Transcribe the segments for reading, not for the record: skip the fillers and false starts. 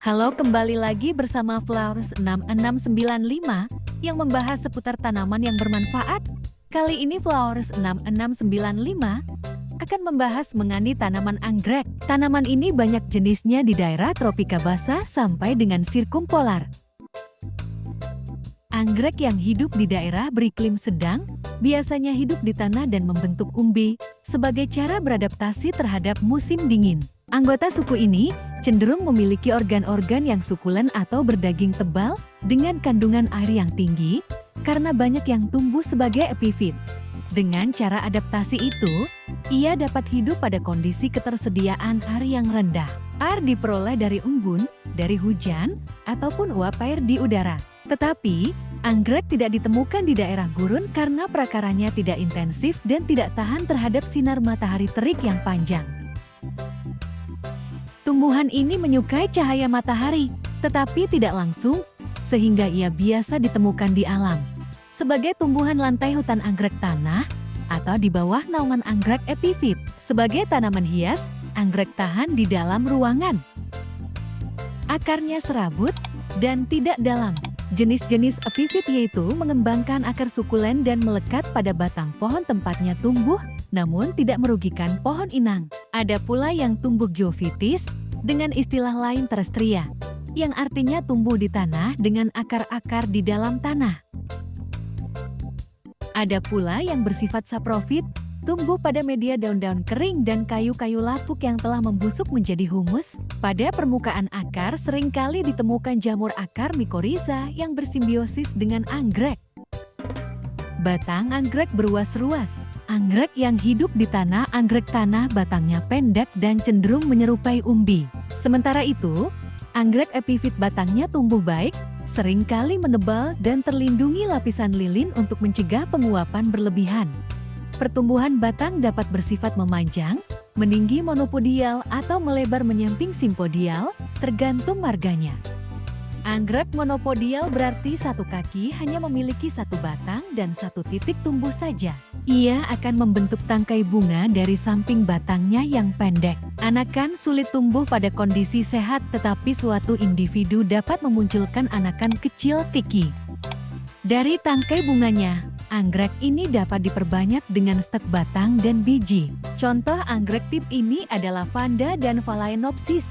Halo, kembali lagi bersama Flowers 6695 yang membahas seputar tanaman yang bermanfaat. Kali ini Flowers 6695 akan membahas mengenai tanaman anggrek. Tanaman ini banyak jenisnya di daerah tropika basah sampai dengan sirkumpolar. Anggrek yang hidup di daerah beriklim sedang biasanya hidup di tanah dan membentuk umbi sebagai cara beradaptasi terhadap musim dingin. Anggota suku ini cenderung memiliki organ-organ yang sukulen atau berdaging tebal dengan kandungan air yang tinggi karena banyak yang tumbuh sebagai epifit. Dengan cara adaptasi itu, ia dapat hidup pada kondisi ketersediaan air yang rendah. Air diperoleh dari embun, dari hujan, ataupun uap air di udara. Tetapi, anggrek tidak ditemukan di daerah gurun karena prakaranya tidak intensif dan tidak tahan terhadap sinar matahari terik yang panjang. Tumbuhan ini menyukai cahaya matahari, tetapi tidak langsung, sehingga ia biasa ditemukan di alam. Sebagai tumbuhan lantai hutan anggrek tanah, atau di bawah naungan anggrek epifit. Sebagai tanaman hias, anggrek tahan di dalam ruangan. Akarnya serabut dan tidak dalam. Jenis-jenis epifit yaitu mengembangkan akar sukulen dan melekat pada batang pohon tempatnya tumbuh, namun tidak merugikan pohon inang. Ada pula yang tumbuh geofitis, dengan istilah lain terestria, yang artinya tumbuh di tanah dengan akar-akar di dalam tanah. Ada pula yang bersifat saprofit, tumbuh pada media daun-daun kering dan kayu-kayu lapuk yang telah membusuk menjadi humus. Pada permukaan akar seringkali ditemukan jamur akar mikoriza yang bersimbiosis dengan anggrek. Batang anggrek beruas-ruas. Anggrek yang hidup di tanah anggrek tanah batangnya pendek dan cenderung menyerupai umbi. Sementara itu, anggrek epifit batangnya tumbuh baik, seringkali menebal dan terlindungi lapisan lilin untuk mencegah penguapan berlebihan. Pertumbuhan batang dapat bersifat memanjang, meninggi monopodial atau melebar menyamping simpodial, tergantung marganya. Anggrek monopodial berarti satu kaki hanya memiliki satu batang dan satu titik tumbuh saja. Ia akan membentuk tangkai bunga dari samping batangnya yang pendek. Anakan sulit tumbuh pada kondisi sehat, tetapi suatu individu dapat memunculkan anakan kecil tiki. Dari tangkai bunganya, anggrek ini dapat diperbanyak dengan stek batang dan biji. Contoh anggrek tip ini adalah Vanda dan Phalaenopsis.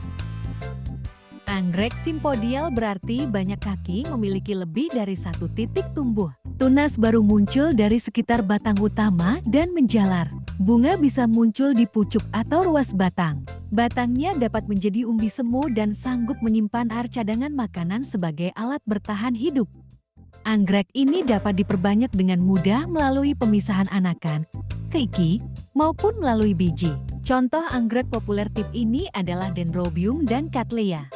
Anggrek simpodial berarti banyak kaki memiliki lebih dari satu titik tumbuh. Tunas baru muncul dari sekitar batang utama dan menjalar. Bunga bisa muncul di pucuk atau ruas batang. Batangnya dapat menjadi umbi semu dan sanggup menyimpan air cadangan makanan sebagai alat bertahan hidup. Anggrek ini dapat diperbanyak dengan mudah melalui pemisahan anakan, keiki, maupun melalui biji. Contoh anggrek populer tip ini adalah Dendrobium dan Cattleya.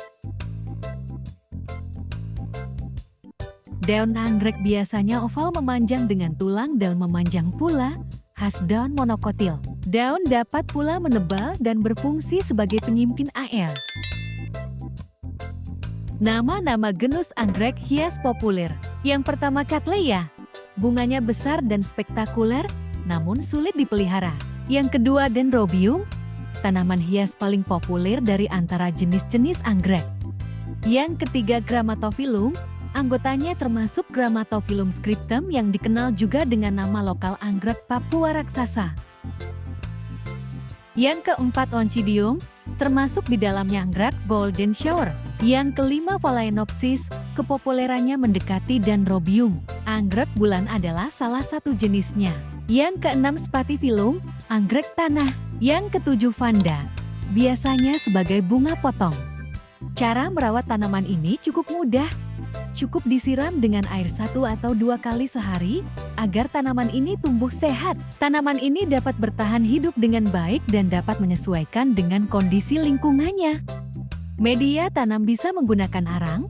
Daun anggrek biasanya oval memanjang dengan tulang dan memanjang pula, khas daun monokotil. Daun dapat pula menebal dan berfungsi sebagai penyimpan air. Nama-nama genus anggrek hias populer. Yang pertama Cattleya. Bunganya besar dan spektakuler, namun sulit dipelihara. Yang kedua Dendrobium, tanaman hias paling populer dari antara jenis-jenis anggrek. Yang ketiga Grammatophyllum, anggotanya termasuk Grammatophyllum scriptum yang dikenal juga dengan nama lokal anggrek Papua raksasa. Yang keempat Oncidium, termasuk di dalamnya anggrek Golden Shower. Yang kelima Phalaenopsis, kepopulerannya mendekati Dendrobium. Anggrek bulan adalah salah satu jenisnya. Yang keenam Spathiphyllum, anggrek tanah. Yang ketujuh Vanda, biasanya sebagai bunga potong. Cara merawat tanaman ini cukup mudah. Cukup disiram dengan air 1 atau 2 kali sehari agar tanaman ini tumbuh sehat. Tanaman ini dapat bertahan hidup dengan baik dan dapat menyesuaikan dengan kondisi lingkungannya. Media tanam bisa menggunakan arang,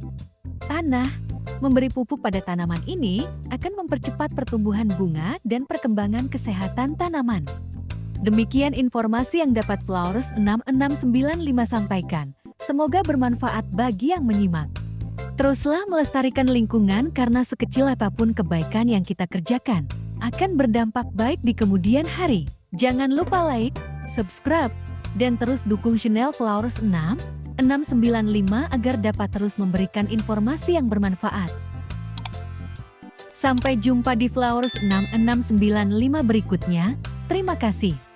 tanah. Memberi pupuk pada tanaman ini akan mempercepat pertumbuhan bunga dan perkembangan kesehatan tanaman. Demikian informasi yang dapat Flowers 6695 sampaikan. Semoga bermanfaat bagi yang menyimak. Teruslah melestarikan lingkungan karena sekecil apapun kebaikan yang kita kerjakan akan berdampak baik di kemudian hari. Jangan lupa like, subscribe, dan terus dukung channel Flowers 6 695 agar dapat terus memberikan informasi yang bermanfaat. Sampai jumpa di Flowers 6695 berikutnya. Terima kasih.